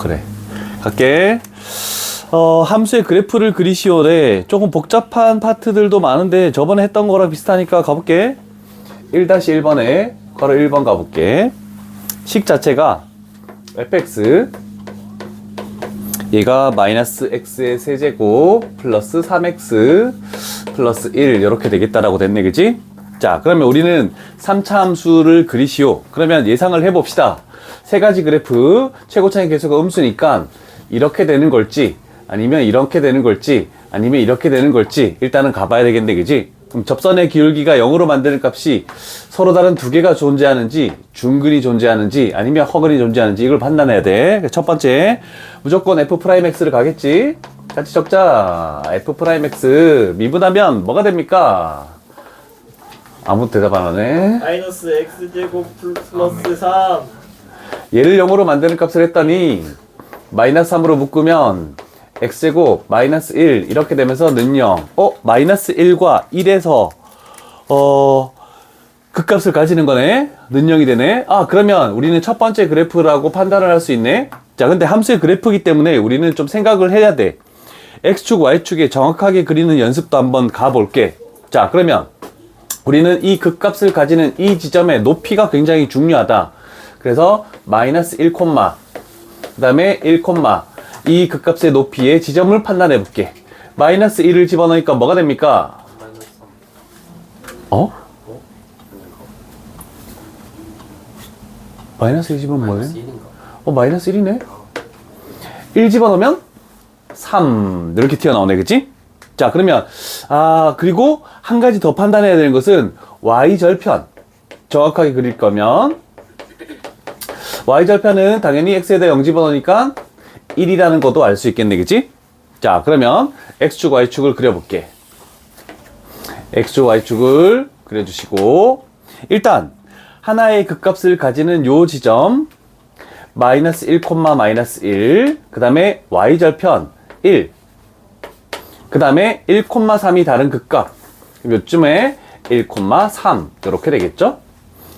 그래, 갈게. 함수의 그래프를 그리시오래. 조금 복잡한 파트들도 많은데 저번에 했던 거랑 비슷하니까 가볼게. 1-1번에 괄호 1번 가볼게. 식 자체가 fx 얘가 마이너스 x의 세제곱 플러스 3x 플러스 1 이렇게 되겠다라고 됐네, 그지? 자, 그러면 우리는 3차 함수를 그리시오. 그러면 예상을 해봅시다. 세 가지 그래프, 최고차이 계수가 음수니까 이렇게 되는 걸지, 아니면 이렇게 되는 걸지, 아니면 이렇게 되는 걸지 일단은 가봐야 되겠네, 그지? 그럼 접선의 기울기가 0으로 만드는 값이 서로 다른 두 개가 존재하는지, 중근이 존재하는지, 아니면 허근이 존재하는지 이걸 판단해야 돼. 첫 번째, 무조건 f'x를 가겠지? 같이 적자. f'x 미분하면 뭐가 됩니까? 아무 대답 안 하네. 마이너스 x제곱 플러스 3. 얘를 0으로 만드는 값을 했더니 마이너스 3으로 묶으면 x제곱 마이너스 1 이렇게 되면서 는 0. 마이너스 1과 1에서 그 값을 가지는 거네. 는 0이 되네. 그러면 우리는 첫 번째 그래프라고 판단을 할 수 있네. 자, 근데 함수의 그래프이기 때문에 우리는 좀 생각을 해야 돼. x축 y축에 정확하게 그리는 연습도 한번 가볼게. 자, 그러면 우리는 이 극값을 가지는 이 지점의 높이가 굉장히 중요하다. 그래서 마이너스 1, 그 다음에 1, 이 극값의 높이의 지점을 판단해 볼게. 마이너스 1을 집어넣으니까 뭐가 됩니까? 마이너스 1 집어넣으면 뭐예요? 마이너스 1이네? 1 집어넣으면 3 이렇게 튀어나오네, 그치? 자, 그러면 그리고 한 가지 더 판단해야 되는 것은 y절편 정확하게 그릴 거면 y절편은 당연히 x에다 0 집어넣으니까 1이라는 것도 알 수 있겠네, 그치? 자, 그러면 x축 y축을 그려볼게. x축 y축을 그려주시고, 일단 하나의 극값을 가지는 요 지점 마이너스 1, 마이너스 1, 그 다음에 y절편 1, 그 다음에 1, 3이 다른 극값 요쯤에 1, 3 이렇게 되겠죠?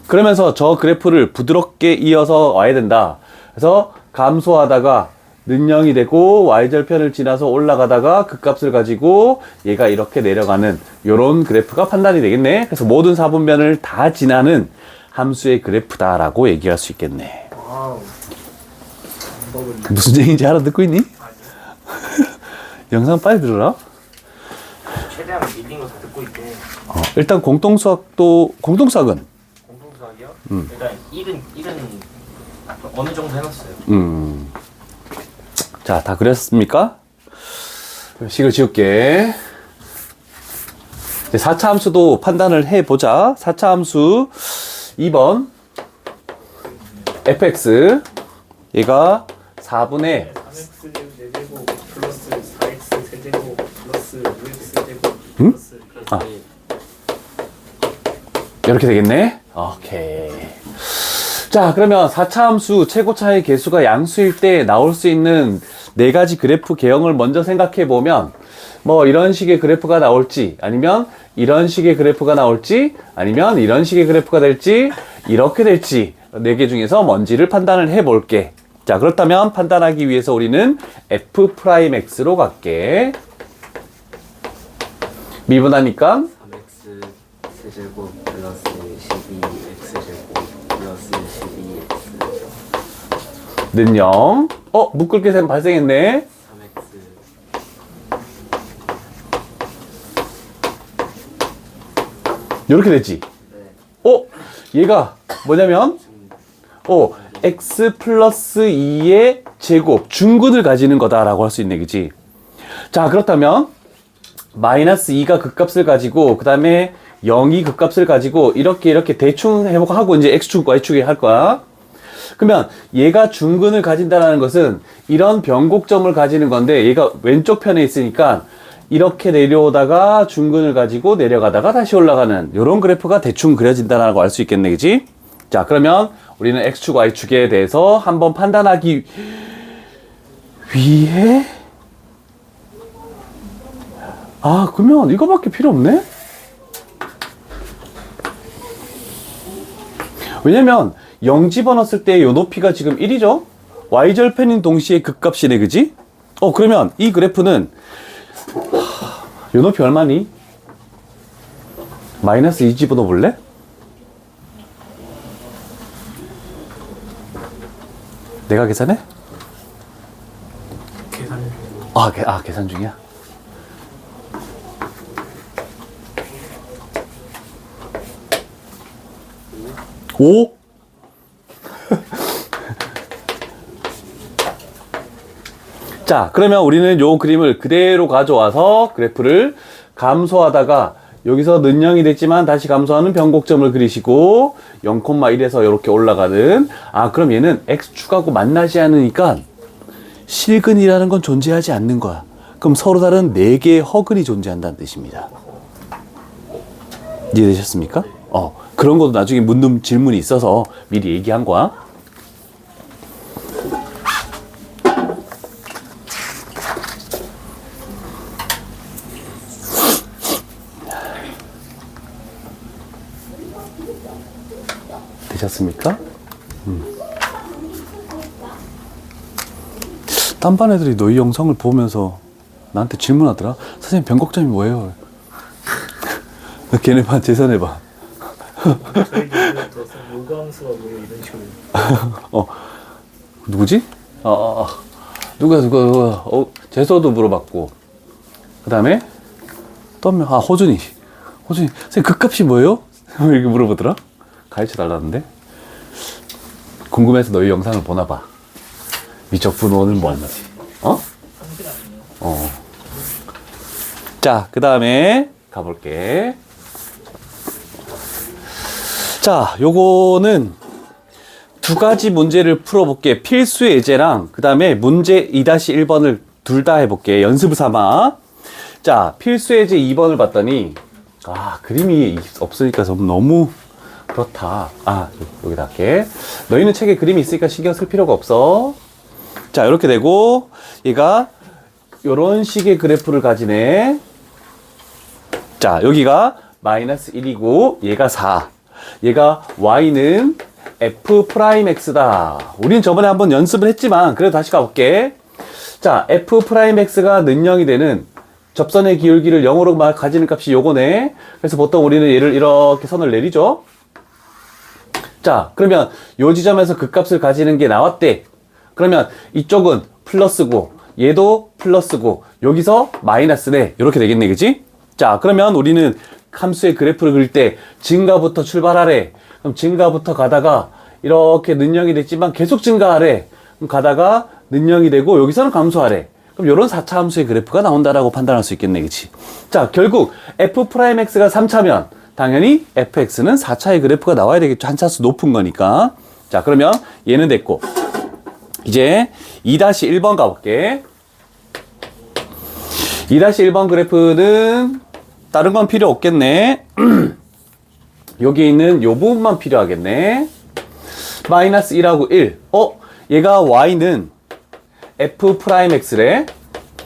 그러면서 저 그래프를 부드럽게 이어서 와야 된다. 그래서 감소하다가 는 0이 되고 y절편을 지나서 올라가다가 극값을 가지고 얘가 이렇게 내려가는 요런 그래프가 판단이 되겠네. 그래서 모든 사분면을 다 지나는 함수의 그래프다라고 얘기할 수 있겠네. 와우. 무슨 얘기인지 알아듣고 있니? 영상 빨리 들어라. 최대한 밀린 거 다 듣고 있대. 일단 공통수학은 공통수학이요? 일단 1은 어느 정도 해놨어요. 자, 다 그렸습니까? 식을 지울게. 4차 함수도 판단을 해보자. 4차 함수 2번 fx 얘가 4분의 3x 제곱 플러스 4x 세제곱 플러스 5x 제곱 플러스 이렇게 되겠네. 오케이. 자, 그러면 4차 함수 최고차의 개수가 양수일 때 나올 수 있는 네 가지 그래프 개형을 먼저 생각해 보면 뭐 이런 식의 그래프가 나올지, 아니면 이런 식의 그래프가 나올지, 아니면 이런 식의 그래프가 될지, 이렇게 될지 네 개 중에서 뭔지를 판단을 해 볼게. 자, 그렇다면 판단하기 위해서 우리는 f'x로 갈게. 미분하니까 3x 세제곱 플러스 12x제곱 플러스 12x 는 0. 묶을 게 발생했네. 3x 이렇게 됐지. 얘가 뭐냐면 x 플러스 2의 제곱 중근을 가지는 거다라고 할 수 있네, 그치? 자, 그렇다면 마이너스 2가 극값을 가지고 그 다음에 0이 극값을 가지고 이렇게 대충 해보고 이제 x축 y축에 할 거야. 그러면 얘가 중근을 가진다는 것은 이런 변곡점을 가지는 건데 얘가 왼쪽 편에 있으니까 이렇게 내려오다가 중근을 가지고 내려가다가 다시 올라가는 이런 그래프가 대충 그려진다라고 알 수 있겠네, 그치? 자, 그러면 우리는 x축 y축에 대해서 한번 판단하기 위해 그러면 이거밖에 필요 없네? 왜냐면 0 집어넣었을 때 요 높이가 지금 1이죠? y절편인 동시에 극값이네, 그지? 그러면 이 그래프는 요 높이 얼마니? 마이너스 2 집어넣어 볼래? 내가 계산해? 계산. 계산 중이야? 오? 자, 그러면 우리는 요 그림을 그대로 가져와서 그래프를 감소하다가 여기서 는 0이 됐지만 다시 감소하는 변곡점을 그리시고 0,1에서 이렇게 올라가는, 그럼 얘는 x축하고 만나지 않으니까 실근이라는 건 존재하지 않는 거야. 그럼 서로 다른 4개의 허근이 존재한다는 뜻입니다. 이해되셨습니까? 그런 것도 나중에 묻는 질문이 있어서 미리 얘기한 거야. 되셨습니까? 딴반 애들이 너희 영상을 보면서 나한테 질문하더라. 선생님 변곡점이 뭐예요? 걔네 반 재산해봐. 저희 얘기는 또 요강수가 뭐예요 이런 식으로. 누구지? 누가 재서도 물어봤고, 그 다음에 또 한 명, 호준이. 선생님 극값이 뭐예요? 이렇게 물어보더라. 가르쳐 달라는데. 궁금해서 너희 영상을 보나봐. 미적분호는 뭔지. 자, 그 다음에 가볼게. 자, 요거는 두 가지 문제를 풀어볼게. 필수 예제랑 그 다음에 문제 2-1번을 둘 다 해볼게. 연습 삼아. 자, 필수 예제 2번을 봤더니 그림이 없으니까 좀 너무 그렇다. 여기다 할게. 너희는 책에 그림이 있으니까 신경 쓸 필요가 없어. 자, 이렇게 되고 얘가 요런 식의 그래프를 가지네. 자, 여기가 마이너스 1이고 얘가 4. 얘가 y는 f'x다. 우린 저번에 한번 연습을 했지만 그래도 다시 가볼게. 자, f'x가 는 0이 되는 접선의 기울기를 0으로 가지는 값이 요거네. 그래서 보통 우리는 얘를 이렇게 선을 내리죠. 자, 그러면 요 지점에서 그 값을 가지는 게 나왔대. 그러면 이쪽은 플러스고 얘도 플러스고 여기서 마이너스네. 이렇게 되겠네, 그치? 자, 그러면 우리는 함수의 그래프를 그릴 때 증가부터 출발하래. 그럼 증가부터 가다가 이렇게 는 0이 됐지만 계속 증가하래. 그럼 가다가 는 0이 되고 여기서는 감소하래. 그럼 이런 4차 함수의 그래프가 나온다라고 판단할 수 있겠네, 그치? 자, 결국 f'x가 3차면 당연히 fx는 4차의 그래프가 나와야 되겠죠. 한 차수 높은 거니까. 자, 그러면 얘는 됐고 이제 2-1번 가볼게. 2-1번 그래프는 다른 건 필요 없겠네. 여기 있는 요 부분만 필요하겠네. 마이너스 1하고 1. 얘가 y는 f'x래.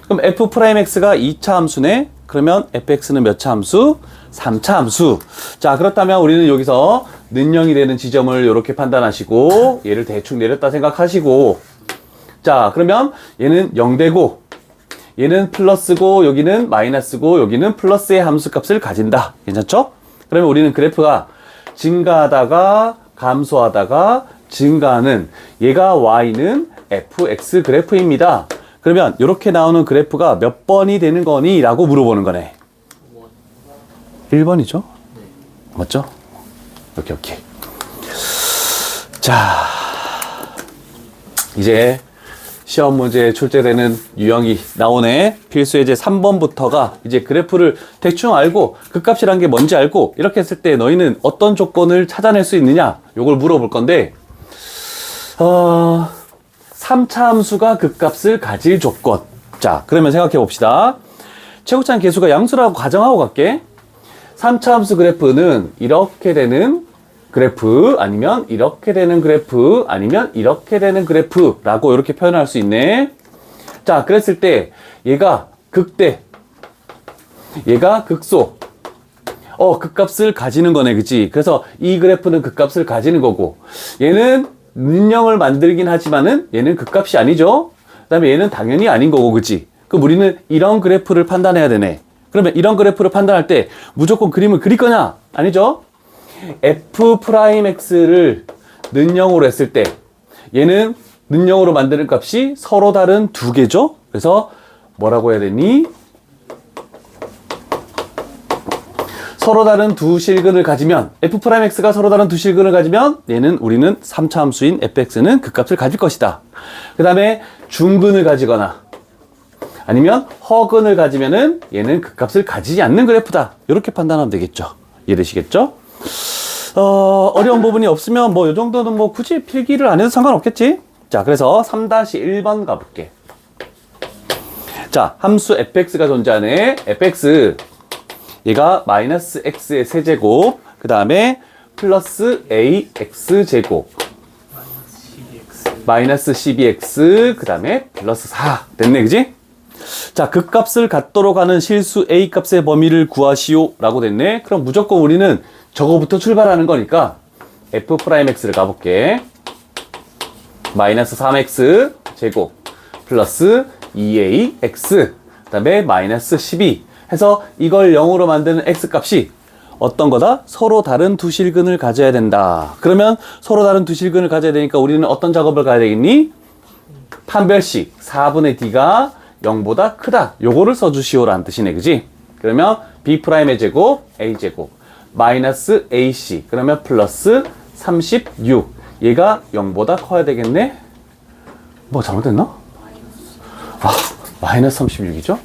그럼 f'x가 2차 함수네. 그러면 fx는 몇 차 함수? 3차 함수. 자, 그렇다면 우리는 여기서 는 0이 되는 지점을 이렇게 판단하시고 얘를 대충 내렸다 생각하시고, 자, 그러면 얘는 0 되고 얘는 플러스고 여기는 마이너스고 여기는 플러스의 함수값을 가진다. 괜찮죠? 그러면 우리는 그래프가 증가하다가 감소하다가 증가하는, 얘가 y는 fx 그래프입니다. 그러면 이렇게 나오는 그래프가 몇 번이 되는 거니? 라고 물어보는 거네. 1번이죠? 맞죠? 오케이. 자, 이제 시험 문제에 출제되는 유형이 나오네. 필수 예제 3번부터가 이제 그래프를 대충 알고 그 값이란 게 뭔지 알고 이렇게 했을 때 너희는 어떤 조건을 찾아낼 수 있느냐? 요걸 물어볼 건데, 3차 함수가 그 값을 가질 조건. 자, 그러면 생각해 봅시다. 최고차는 계수가 양수라고 가정하고 갈게. 3차 함수 그래프는 이렇게 되는 그래프, 아니면 이렇게 되는 그래프, 아니면 이렇게 되는 그래프라고 이렇게 표현할 수 있네. 자, 그랬을 때 얘가 극대, 얘가 극소, 그 값을 가지는 거네, 그치? 그래서 이 그래프는 그 값을 가지는 거고, 얘는 는영을 만들긴 하지만은 얘는 극값이 아니죠. 그 다음에 얘는 당연히 아닌 거고, 그치? 그럼 우리는 이런 그래프를 판단해야 되네. 그러면 이런 그래프를 판단할 때 무조건 그림을 그릴 거냐? 아니죠? f'x를 는영으로 했을 때 얘는 는영으로 만드는 값이 서로 다른 두 개죠? 그래서 뭐라고 해야 되니? 서로 다른 두 실근을 가지면 f'x가 서로 다른 두 실근을 가지면 얘는 우리는 3차 함수인 fx는 그 값을 가질 것이다. 그 다음에 중근을 가지거나 아니면 허근을 가지면은 얘는 그 값을 가지지 않는 그래프다. 이렇게 판단하면 되겠죠. 이해되시겠죠? 어려운 부분이 없으면 뭐 이 정도는 뭐 굳이 필기를 안 해도 상관없겠지? 자, 그래서 3-1번 가볼게. 자, 함수 fx가 존재하네. fx 얘가 마이너스 x의 세제곱, 그 다음에 플러스 ax 제곱, 마이너스 12x, 그 다음에 플러스 4 됐네, 그지? 자, 그 값을 갖도록 하는 실수 a 값의 범위를 구하시오 라고 됐네. 그럼 무조건 우리는 저거부터 출발하는 거니까 f'x를 가볼게. 마이너스 3x 제곱 플러스 2ax 그 다음에 마이너스 12 해서 이걸 0으로 만드는 x 값이 어떤 거다? 서로 다른 두 실근을 가져야 된다. 그러면 서로 다른 두 실근을 가져야 되니까 우리는 어떤 작업을 가야 되겠니? 판별식 4분의 d가 0보다 크다. 요거를 써주시오라는 뜻이네, 그지? 그러면 b'의 제곱, a제곱, 마이너스 ac, 그러면 플러스 36. 얘가 0보다 커야 되겠네? 뭐 잘못됐나? 마이너스 36이죠?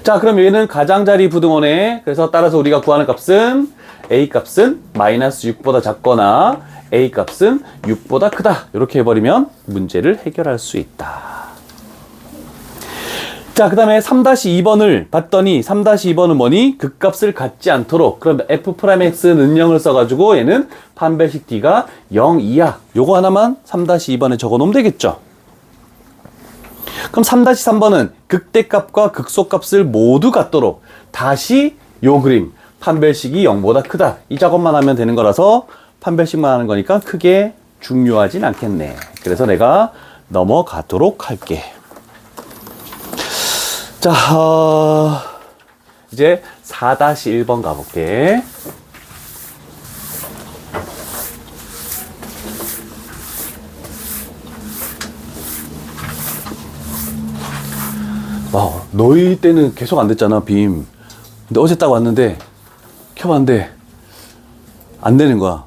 자, 그럼 얘는 가장자리 부등호네. 그래서 따라서 우리가 구하는 값은 a 값은 마이너스 6보다 작거나 a 값은 6보다 크다. 이렇게 해버리면 문제를 해결할 수 있다. 자, 그 다음에 3-2번을 봤더니 3-2번은 뭐니? 극값을 갖지 않도록. 그럼 f'x는 0을 써가지고 얘는 판별식 d가 0 이하. 요거 하나만 3-2번에 적어 놓으면 되겠죠. 그럼 3-3번은 극대값과 극소값을 모두 갖도록 다시 요 그림 판별식이 0보다 크다. 이 작업만 하면 되는 거라서 판별식만 하는 거니까 크게 중요하진 않겠네. 그래서 내가 넘어가도록 할게. 자, 이제 4-1번 가볼게. 와, 너희 때는 계속 안 됐잖아, 빔. 근데 어제 딱 왔는데 켜봤는데 안 되는 거야.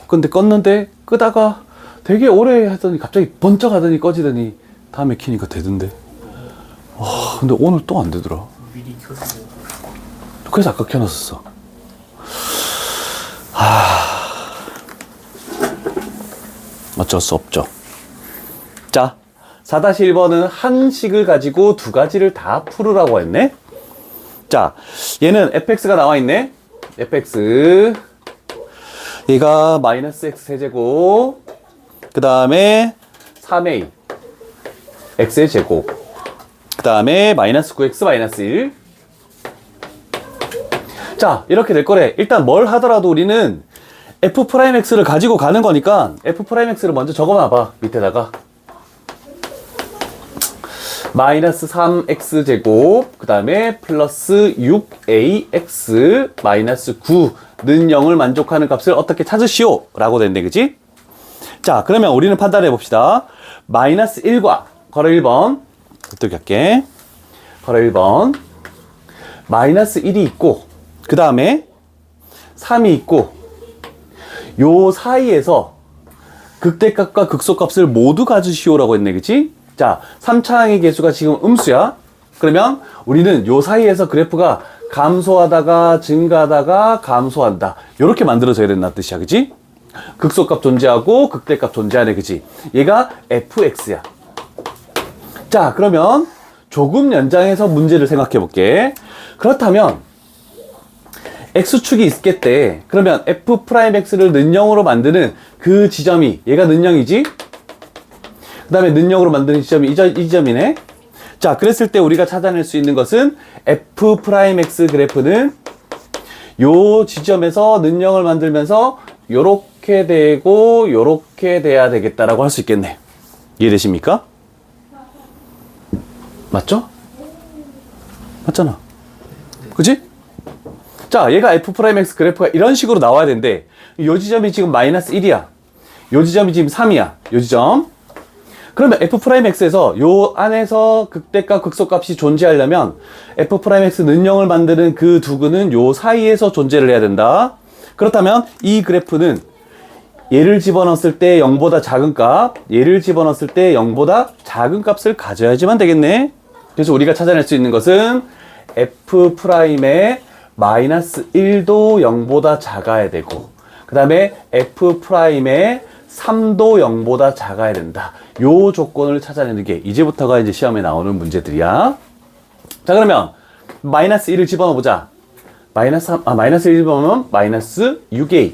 근데 껐는데 끄다가 되게 오래 하더니 갑자기 번쩍 하더니 꺼지더니 다음에 키니까 되던데. 와, 근데 오늘 또 안 되더라. 미리 켜서 그래서 아까 켜놨었어. 어쩔 수 없죠. 자, 4-1번은 한 식을 가지고 두 가지를 다 풀으라고 했네. 자, 얘는 fx가 나와 있네. fx 얘가 마이너스 x 세제곱 그 다음에 3a x의 제곱 그 다음에 마이너스 9x 마이너스 1. 자, 이렇게 될 거래. 일단 뭘 하더라도 우리는 f'x를 가지고 가는 거니까 f'x를 먼저 적어놔봐. 밑에다가 마이너스 3x 제곱 그 다음에 플러스 6ax 마이너스 9는 0을 만족하는 값을 어떻게 찾으시오? 라고 됐네, 그지? 자, 그러면 우리는 판단해 봅시다. 마이너스 1과 걸어 1번 어떻게 할게? 걸어 1번 마이너스 1이 있고 그 다음에 3이 있고 요 사이에서 극대값과 극소값을 모두 가주시오라고 했네, 그치? 자, 3차항의 개수가 지금 음수야. 그러면 우리는 요 사이에서 그래프가 감소하다가 증가하다가 감소한다. 요렇게 만들어져야 된다는 뜻이야, 그치? 극소값 존재하고 극대값 존재하네, 그치? 얘가 fx야. 자, 그러면 조금 연장해서 문제를 생각해 볼게. 그렇다면 x축이 있겠대. 그러면 f'x를 는영으로 만드는 그 지점이 얘가 는영이지? 그 다음에 는영으로 만드는 지점이 이 지점이네. 자, 그랬을 때 우리가 찾아낼 수 있는 것은 f'x 그래프는 요 지점에서 는영을 만들면서 요렇게 요렇게 되고 요렇게 돼야 되겠다라고 할 수 있겠네. 이해되십니까? 맞죠? 맞잖아. 그치? 자, 얘가 f'x 그래프가 이런 식으로 나와야 되는데 요 지점이 지금 마이너스 1이야. 요 지점이 지금 3이야. 요 지점. 그러면 f'x에서 요 안에서 극대값 극소값이 존재하려면 f'x 는영을 만드는 그 두근은 요 사이에서 존재를 해야 된다. 그렇다면 이 그래프는 얘를 집어넣었을 때 0보다 작은 값, 얘를 집어넣었을 때 0보다 작은 값을 가져야지만 되겠네. 그래서 우리가 찾아낼 수 있는 것은 f'의 마이너스 1도 0보다 작아야 되고, 그 다음에 f'의 3도 0보다 작아야 된다. 요 조건을 찾아내는 게 이제부터가 이제 시험에 나오는 문제들이야. 자, 그러면 마이너스 1을 집어넣어 보자. 마이너스 1 집어넣으면 마이너스 6a.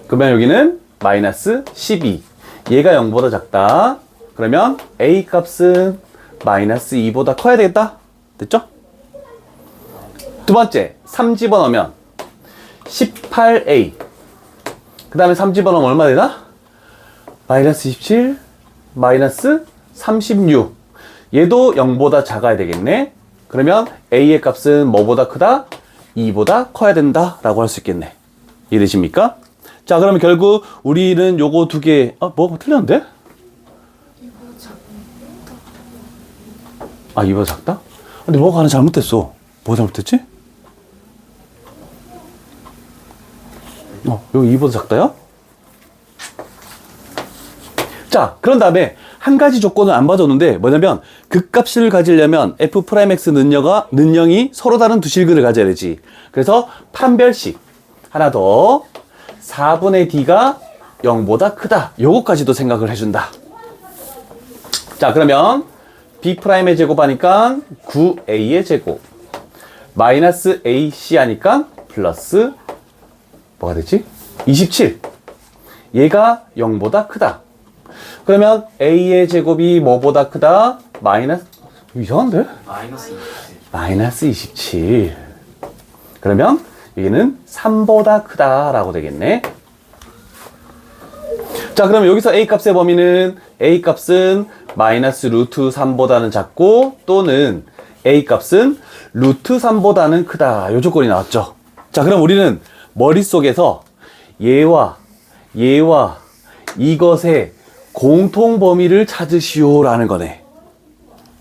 그러면 여기는 마이너스 12. 얘가 0보다 작다. 그러면 a 값은 마이너스 2보다 커야 되겠다. 됐죠? 두 번째, 3 집어넣으면 18a. 그 다음에 3 집어넣으면 얼마 되나? 마이너스 27, 마이너스 36. 얘도 0보다 작아야 되겠네. 그러면 a의 값은 뭐보다 크다? 2보다 커야 된다 라고 할 수 있겠네. 이해되십니까? 자, 그러면 결국 우리는 요거 두 개, 뭐가 틀렸는데? 이보다 작다? 근데 뭐가 하나 잘못됐어. 뭐가 잘못됐지? 여기 2보다 작다요? 자, 그런 다음에 한 가지 조건을 안 봐줬는데 뭐냐면 극값을 가지려면 f'x 는영이 서로 다른 두 실근을 가져야 되지. 그래서 판별식 하나 더 4분의 d가 0보다 크다. 요거까지도 생각을 해준다. 자, 그러면 b'의 제곱 하니까 9a의 제곱 마이너스 ac 하니까 플러스 뭐가 되지? 27. 얘가 0보다 크다. 그러면 a의 제곱이 뭐보다 크다? 마이너스, 이상한데? 마이너스 27. 그러면 여기는 3보다 크다라고 되겠네. 자, 그럼 여기서 a 값의 범위는 a 값은 마이너스 루트 3보다는 작고 또는 a 값은 루트 3보다는 크다. 요 조건이 나왔죠. 자, 그럼 우리는 머릿속에서 얘와 이것의 공통 범위를 찾으시오라는 거네.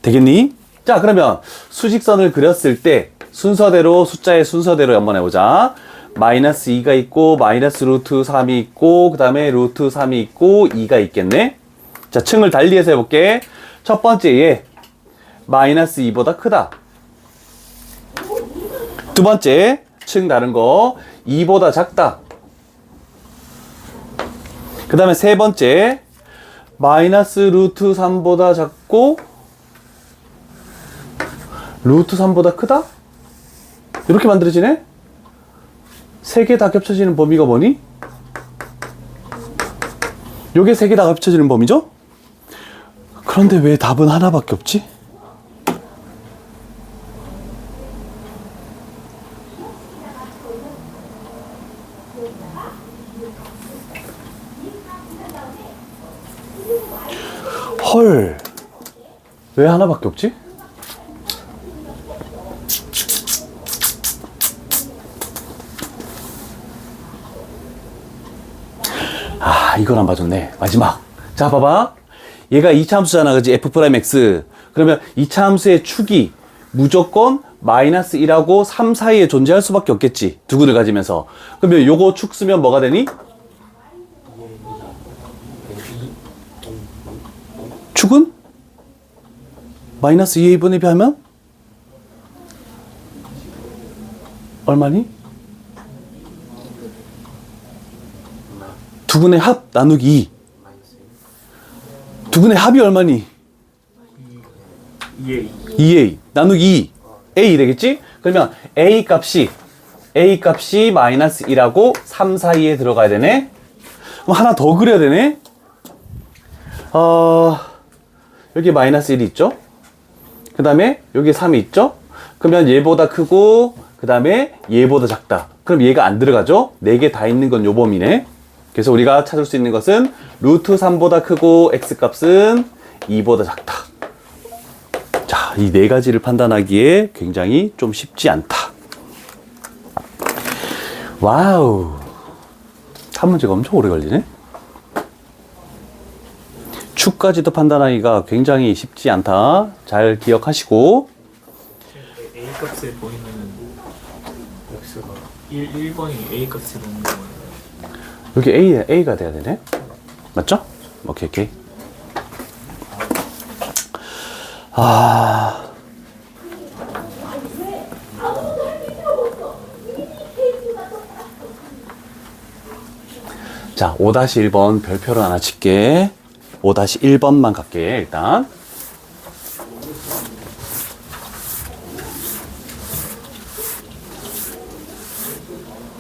되겠니? 자, 그러면 수직선을 그렸을 때 순서대로 숫자의 순서대로 한번 해보자. 마이너스 2가 있고 마이너스 루트 3이 있고 그 다음에 루트 3이 있고 2가 있겠네. 자, 층을 달리해서 해볼게. 첫 번째 얘 마이너스 2보다 크다. 두 번째 층 다른 거 2보다 작다. 그 다음에 세 번째 마이너스 루트 3보다 작고 루트 3보다 크다? 이렇게 만들어지네? 세 개 다 겹쳐지는 범위가 뭐니? 요게 세 개 다 겹쳐지는 범위죠? 그런데 왜 답은 하나밖에 없지? 헐, 왜 하나밖에 없지? 이걸 안 봐줬네. 마지막. 자, 봐봐. 얘가 이차함수잖아. 그지? f'x. 그러면 이차함수의 축이 무조건 마이너스 1하고 3 사이에 존재할 수밖에 없겠지. 두근을 가지면서. 그러면 요거 축 쓰면 뭐가 되니? 축은? 마이너스 2a분의 b 하면? 얼마니? 두근의 합 나누기 2. 두근의 합이 얼마니? 2a 나누기 2. a 되겠지? 그러면 a 값이 마이너스 1하고 3 사이에 들어가야 되네. 그럼 하나 더 그려야 되네. 여기 마이너스 1이 있죠? 그 다음에 여기 3이 있죠? 그러면 얘보다 크고 그 다음에 얘보다 작다. 그럼 얘가 안 들어가죠? 4개 다 있는 건 요 범위네. 그래서 우리가 찾을 수 있는 것은 루트 3보다 크고 x값은 2보다 작다. 자, 이 네 가지를 판단하기에 굉장히 좀 쉽지 않다. 와우. 한 문제가 엄청 오래 걸리네. 축까지도 판단하기가 굉장히 쉽지 않다. 잘 기억하시고. A 값을 보이면은 x가 1번이 A 값이 넘는 거예요. 여기 A가 돼야 되네. 맞죠? 오케이, 오케이. 아. 자, 5-1번 별표를 하나 칠게. 5-1번만 갈게, 일단.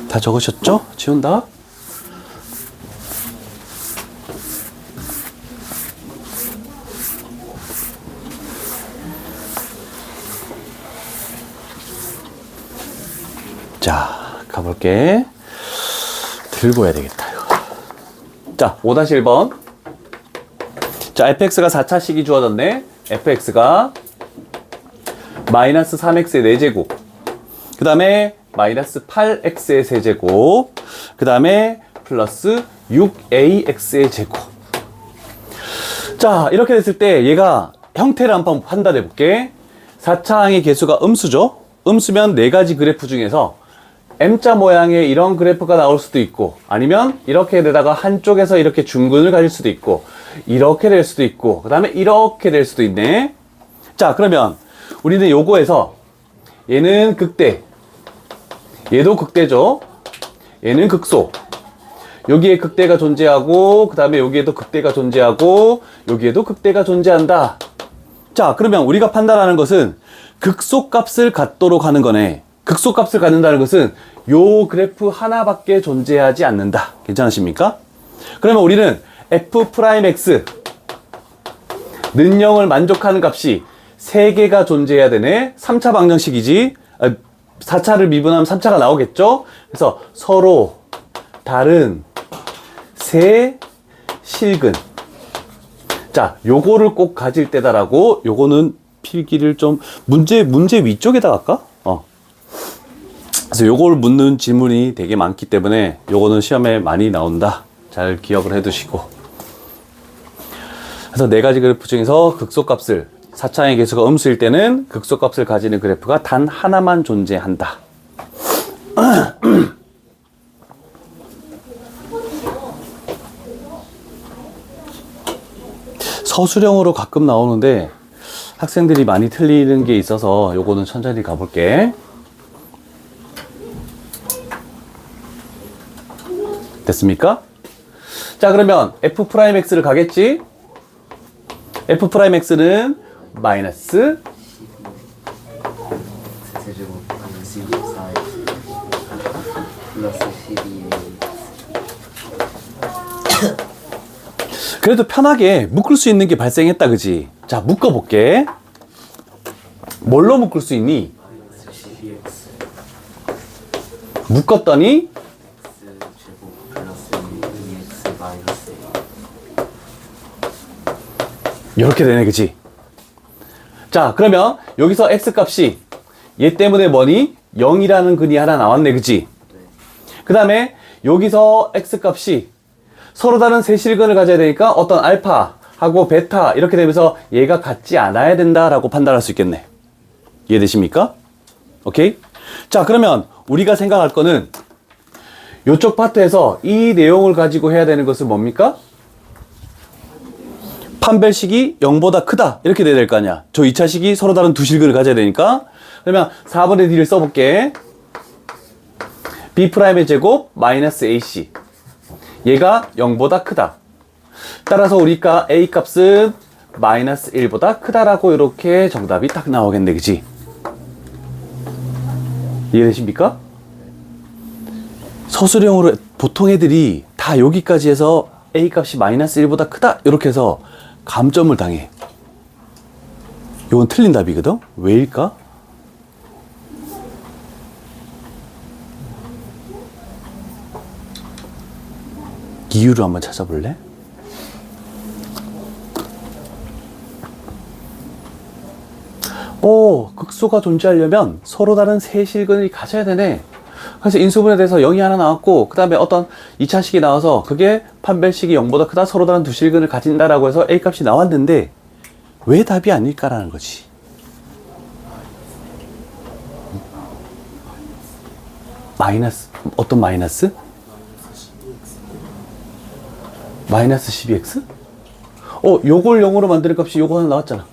다 적으셨죠? 지운다. 자, 가볼게. 들고 해야 되겠다, 이거. 자, 5-1번. 자, fx가 4차식이 주어졌네. fx가 마이너스 3x의 4제곱. 그 다음에 마이너스 8x의 세제곱. 그 다음에 플러스 6ax의 제곱. 자, 이렇게 됐을 때 얘가 형태를 한번 판단해 볼게. 4차항의 개수가 음수죠. 음수면 네 가지 그래프 중에서 M자 모양의 이런 그래프가 나올 수도 있고, 아니면 이렇게 되다가 한쪽에서 이렇게 중근을 가질 수도 있고, 이렇게 될 수도 있고, 그 다음에 이렇게 될 수도 있네. 자, 그러면 우리는 요거에서 얘는 극대, 얘도 극대죠. 얘는 극소. 여기에 극대가 존재하고, 그 다음에 여기에도 극대가 존재하고, 여기에도 극대가 존재한다. 자, 그러면 우리가 판단하는 것은 극소값을 갖도록 하는 거네. 극소값을 갖는다는 것은 요 그래프 하나밖에 존재하지 않는다. 괜찮으십니까? 그러면 우리는 f'x 는 0을 만족하는 값이 3개가 존재해야 되네. 3차 방정식이지. 4차를 미분하면 3차가 나오겠죠? 그래서 서로 다른 세 실근. 자, 요거를 꼭 가질 때다라고. 요거는 필기를 좀 문제 위쪽에다 할까? 그래서 요걸 묻는 질문이 되게 많기 때문에 요거는 시험에 많이 나온다. 잘 기억을 해 두시고. 그래서 네 가지 그래프 중에서 극소값을, 4차항의 개수가 음수일 때는 극소값을 가지는 그래프가 단 하나만 존재한다. 서술형으로 가끔 나오는데 학생들이 많이 틀리는 게 있어서 요거는 천천히 가볼게. 됐습니까? 자, 그러면 f'x를 가겠지? f'x는 마이너스 세제곱 마이너스 64x 플러스 12x. 그래도 편하게 묶을 수 있는 게 발생했다, 그지? 자, 묶어볼게. 뭘로 묶을 수 있니? 마이너스 12x 묶었더니 x제곱 플러스 2x 마이너스 이렇게 되네, 그지? 자, 그러면 여기서 x값이 얘 때문에 뭐니? 0이라는 근이 하나 나왔네, 그지? 그 다음에 여기서 x값이 서로 다른 세 실근을 가져야 되니까 어떤 알파하고 베타 이렇게 되면서 얘가 같지 않아야 된다라고 판단할 수 있겠네. 이해되십니까? 오케이? 자, 그러면 우리가 생각할 거는 이쪽 파트에서 이 내용을 가지고 해야 되는 것은 뭡니까? 판별식이 0보다 크다 이렇게 돼야 될 거 아니야. 저 2차식이 서로 다른 두 실근을 가져야 되니까. 그러면 4분의 d를 써볼게. b'의 제곱 마이너스 ac, 얘가 0보다 크다. 따라서 우리가 a 값은 마이너스 1보다 크다라고 이렇게 정답이 딱 나오겠네, 그지? 이해되십니까? 서술형으로 보통 애들이 다 여기까지 해서 a 값이 마이너스 1보다 크다 이렇게 해서 감점을 당해. 이건 틀린 답이거든? 왜일까? 이유를 한번 찾아볼래? 극소가 존재하려면 서로 다른 세 실근이 가져야 되네. 그래서 인수분해에 대해서 0이 하나 나왔고, 그 다음에 어떤 2차식이 나와서 그게 판별식이 0보다 크다, 서로 다른 두 실근을 가진다라고 해서 A 값이 나왔는데, 왜 답이 아닐까라는 거지. 마이너스, 어떤 마이너스? 마이너스 12x? 요걸 0으로 만드는 값이 요거 하나 나왔잖아.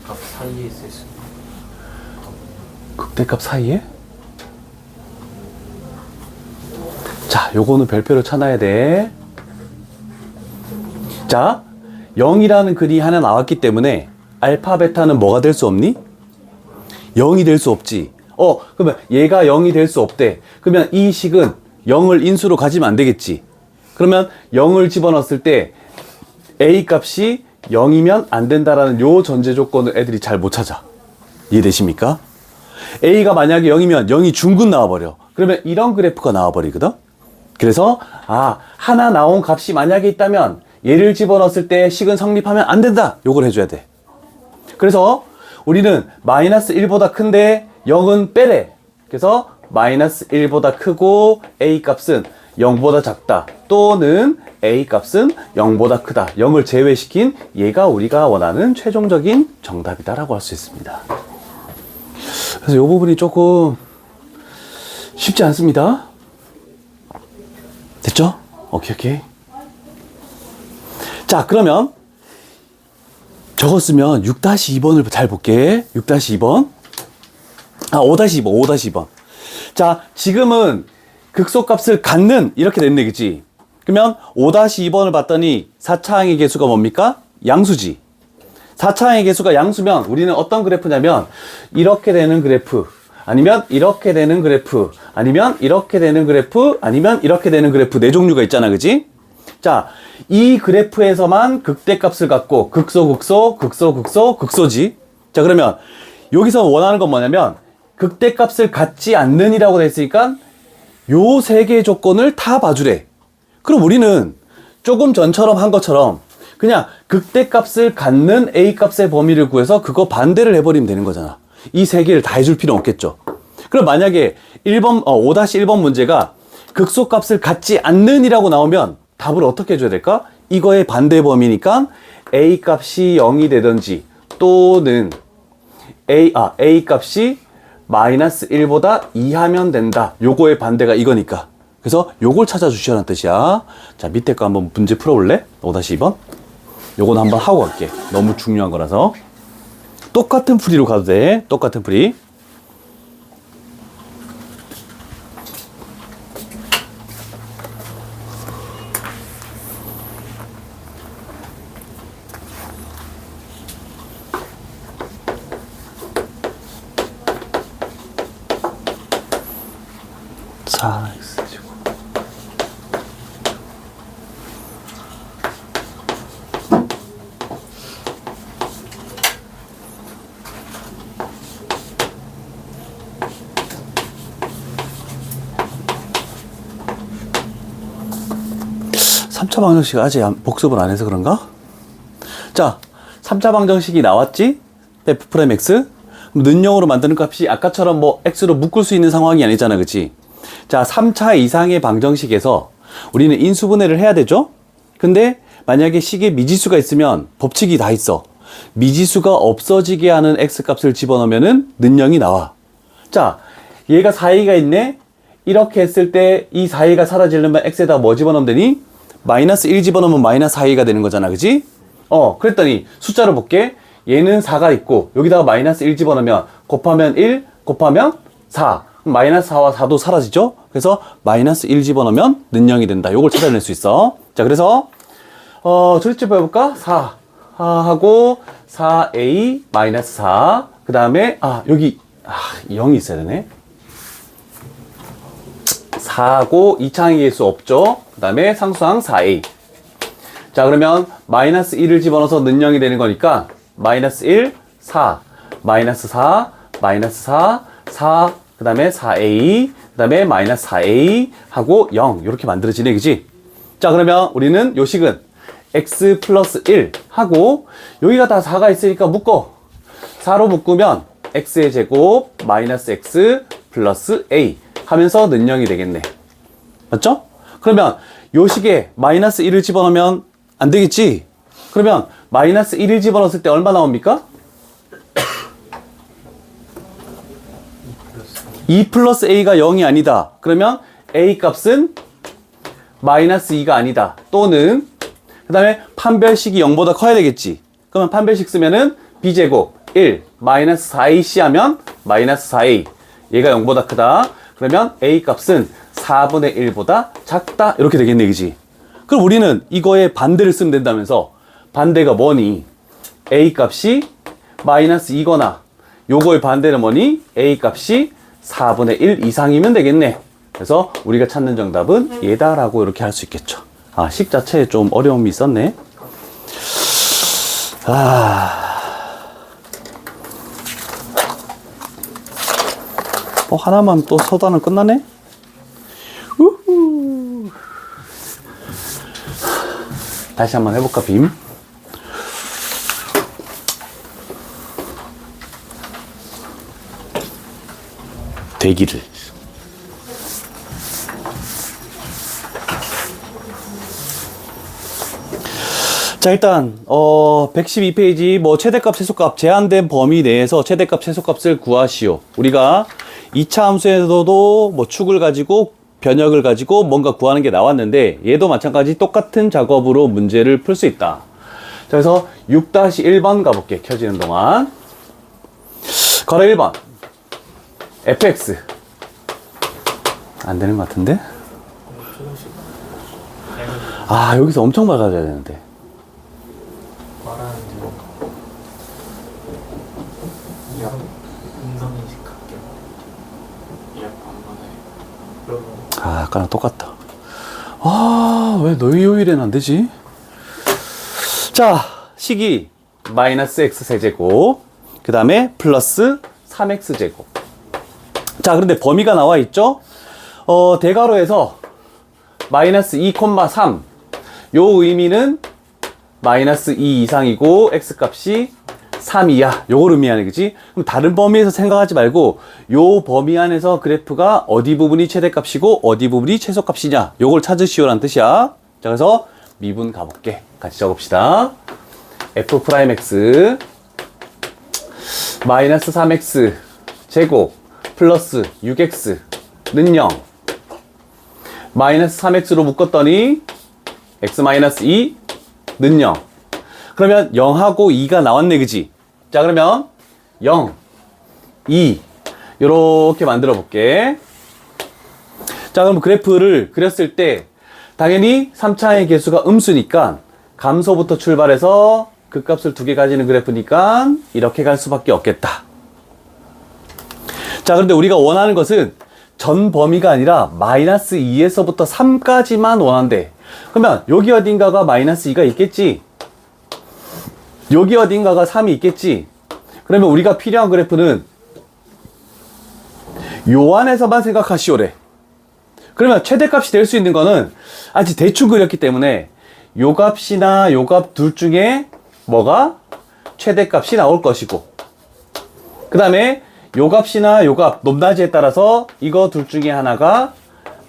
값 사이에 있을 수 있는. 극대값 사이에? 자, 요거는 별표로 쳐놔야 돼. 자, 0이라는 글이 하나 나왔기 때문에 알파, 베타는 뭐가 될 수 없니? 0이 될 수 없지. 그러면 얘가 0이 될 수 없대. 그러면 이 식은 0을 인수로 가지면 안 되겠지. 그러면 0을 집어넣었을 때 A 값이 0이면 안 된다라는 요 전제 조건을 애들이 잘 못 찾아. 이해되십니까? A가 만약에 0이면 0이 중근 나와버려. 그러면 이런 그래프가 나와버리거든? 그래서, 하나 나온 값이 만약에 있다면 얘를 집어넣었을 때 식은 성립하면 안 된다. 요걸 해줘야 돼. 그래서 우리는 마이너스 1보다 큰데 0은 빼래. 그래서 마이너스 1보다 크고 A 값은 0보다 작다. 또는 A 값은 0보다 크다. 0을 제외시킨 얘가 우리가 원하는 최종적인 정답이다라고 할 수 있습니다. 그래서 이 부분이 조금 쉽지 않습니다. 됐죠? 오케이. 자, 그러면 적었으면 6-2번을 잘 볼게. 6-2번. 5-2번. 자, 지금은 극소값을 갖는 이렇게 됐네, 그치? 그러면 5-2번을 봤더니 4차항의 개수가 뭡니까? 양수지. 4차항의 개수가 양수면 우리는 어떤 그래프냐면 이렇게 되는 그래프, 아니면 이렇게 되는 그래프, 아니면 이렇게 되는 그래프, 아니면 이렇게 되는 그래프 네 종류가 있잖아, 그치? 자, 이 그래프에서만 극대값을 갖고 극소지. 자, 그러면 여기서 원하는 건 뭐냐면 극대값을 갖지 않는 이라고 돼 있으니까 요 세 개의 조건을 다 봐주래. 그럼 우리는 조금 전처럼 한 것처럼 그냥 극대값을 갖는 A 값의 범위를 구해서 그거 반대를 해버리면 되는 거잖아. 이 세 개를 다 해줄 필요는 없겠죠. 그럼 만약에 5-1번 문제가 극소값을 갖지 않는 이라고 나오면 답을 어떻게 해줘야 될까? 이거의 반대 범위니까 A 값이 0이 되든지 또는 A 값이 마이너스 1보다 2하면 된다. 요거의 반대가 이거니까. 그래서 요걸 찾아주시라는 뜻이야. 자, 밑에 거 한번 문제 풀어볼래? 5-2번. 요거는 한번 하고 갈게. 너무 중요한 거라서. 똑같은 풀이로 가도 돼. 똑같은 풀이. X제곱. 삼차 방정식 아직 복습을 안 해서 그런가? 자, 3차 방정식이 나왔지? f'(x) 는영으로 만드는 값이 아까처럼 뭐 x로 묶을 수 있는 상황이 아니잖아, 그치? 자, 3차 이상의 방정식에서 우리는 인수분해를 해야 되죠? 근데 만약에 식에 미지수가 있으면 법칙이 다 있어. 미지수가 없어지게 하는 x값을 집어넣으면은 는영이 나와. 자, 얘가 4a가 있네? 이렇게 했을 때 이 4a가 사라지려면 x에다 뭐 집어넣으면 되니? 마이너스 1 집어넣으면 마이너스 4a가 되는 거잖아, 그치? 그랬더니 숫자로 볼게. 얘는 4가 있고 여기다가 마이너스 1 집어넣으면 곱하면 1, 곱하면 4. 마이너스 4와 4도 사라지죠? 그래서 마이너스 1 집어넣으면 는영이 된다. 요걸 찾아낼 수 있어. 자, 그래서 조립집 해볼까? 4 하고 4a 마이너스 4. 그 다음에 여기 0이 있어야 되네. 4하고 2차항의 개수 없죠? 그 다음에 상수항 4a. 자, 그러면 마이너스 1을 집어넣어서 는영이 되는 거니까 마이너스 1, 4, 마이너스 4, 마이너스 4, 4, 그 다음에 4a, 그 다음에 마이너스 4a 하고 0 이렇게 만들어지네, 그지? 자, 그러면 우리는 요식은 x 플러스 1 하고 여기가 다 4가 있으니까 묶어. 4로 묶으면 x의 제곱 마이너스 x 플러스 a 하면서 는 0이 되겠네. 맞죠? 그러면 요식에 마이너스 1을 집어넣으면 안 되겠지? 그러면 마이너스 1을 집어넣었을 때 얼마 나옵니까? 2 플러스 a가 0이 아니다. 그러면 a 값은 마이너스 2가 아니다. 또는 그 다음에 판별식이 0보다 커야 되겠지. 그러면 판별식 쓰면은 b제곱 1 마이너스 4ac 하면 마이너스 4a 얘가 0보다 크다. 그러면 a 값은 4분의 1보다 작다. 이렇게 되겠네, 그지? 그럼 우리는 이거의 반대를 쓰면 된다면서 반대가 뭐니? a 값이 마이너스 2거나 요거의 반대는 뭐니? a 값이 4분의 1 이상이면 되겠네. 그래서 우리가 찾는 정답은 얘다라고 이렇게 할 수 있겠죠. 아, 식 자체에 좀 어려움이 있었네. 하나만 또 서다는 끝나네? 우후. 다시 한번 해볼까, 빔? 대기를. 자, 일단 112페이지 뭐 최대값, 최소값 제한된 범위 내에서 최대값, 최소값을 구하시오. 우리가 2차 함수에서도 뭐 축을 가지고 변역을 가지고 뭔가 구하는 게 나왔는데 얘도 마찬가지 똑같은 작업으로 문제를 풀 수 있다. 자, 그래서 6-1번 가볼게. 켜지는 동안. 걸어 1번. fx. 안 되는 것 같은데? 조금씩 아, 여기서 엄청 밝아져야 되는데. 말하는 대로 이약 음성인식 할게요. 이약 반반에 그러면 아, 아까랑 똑같다. 아, 왜 너희 요일에는 안 되지? 자, 식이 마이너스 x 세제곱, 그 다음에 플러스 3x 제곱. 자, 그런데 범위가 나와 있죠? 대괄호에서 마이너스 2,3. 요 의미는 마이너스 2 이상이고 x 값이 3 이하. 요걸 의미하는 거지. 그럼 다른 범위에서 생각하지 말고 요 범위 안에서 그래프가 어디 부분이 최대값이고 어디 부분이 최소값이냐. 요걸 찾으시오라는 뜻이야. 자, 그래서 미분 가볼게. 같이 적읍시다. f'x 마이너스 3x 제곱 플러스 6x는 0. 마이너스 3x로 묶었더니 x 마이너스 2는 0. 그러면 0하고 2가 나왔네, 그지? 자, 그러면 0, 2 요렇게 만들어 볼게. 자, 그럼 그래프를 그렸을 때 당연히 3차의 개수가 음수니까 감소부터 출발해서 극값을 2개 가지는 그래프니까 이렇게 갈 수밖에 없겠다. 자, 그런데 우리가 원하는 것은 전 범위가 아니라 마이너스 2에서부터 3까지만 원한대. 그러면 여기 어딘가가 마이너스 2가 있겠지? 여기 어딘가가 3이 있겠지? 그러면 우리가 필요한 그래프는 요 안에서만 생각하시오래. 그러면 최대값이 될 수 있는 거는 아직 대충 그렸기 때문에 요 값이나 요 값 둘 중에 뭐가 최대값이 나올 것이고, 그 다음에 요 값이나 요 값 높낮이에 따라서 이거 둘 중에 하나가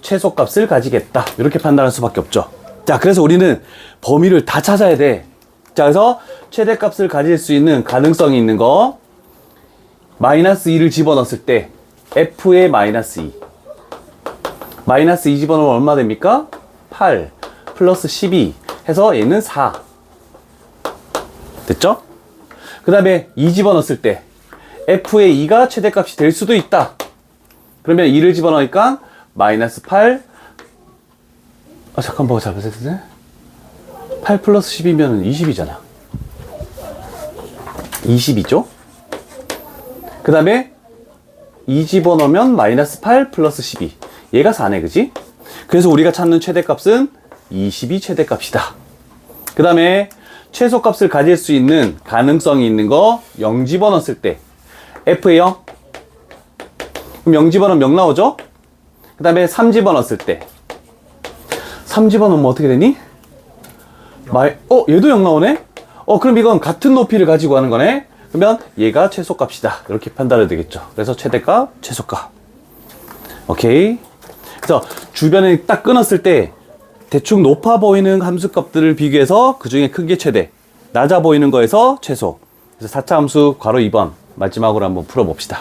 최소값을 가지겠다. 이렇게 판단할 수밖에 없죠. 자, 그래서 우리는 범위를 다 찾아야 돼. 자, 그래서 최대값을 가질 수 있는 가능성이 있는 거 마이너스 2를 집어넣었을 때 f의 마이너스 2 마이너스 2 집어넣으면 얼마 됩니까? 8 플러스 12 해서 얘는 4 됐죠? 그 다음에 2 집어넣었을 때 f의 2가 최대값이 될 수도 있다. 그러면 2를 집어넣으니까 마이너스 8 잠깐 뭐가 잘못했네. 8 플러스 10이면 20이잖아. 20이죠? 그 다음에 2 집어넣으면 마이너스 8 플러스 12. 얘가 4네, 그지? 그래서 우리가 찾는 최대값은 20이 최대값이다. 그 다음에 최소값을 가질 수 있는 가능성이 있는 거 0 집어넣었을 때 F의 0. 그럼 0 집어넣으면 0 나오죠? 그 다음에 3 집어넣었을 때 3 집어넣으면 어떻게 되니? 얘도 0 나오네? 그럼 이건 같은 높이를 가지고 하는 거네? 그러면 얘가 최소값이다. 이렇게 판단해야 되겠죠. 그래서 최대값, 최소값. 오케이. 그래서 주변에 딱 끊었을 때 대충 높아 보이는 함수값들을 비교해서 그 중에 큰 게 최대, 낮아 보이는 거에서 최소. 그래서 4차 함수 괄호 2번 마지막으로 한번 풀어봅시다.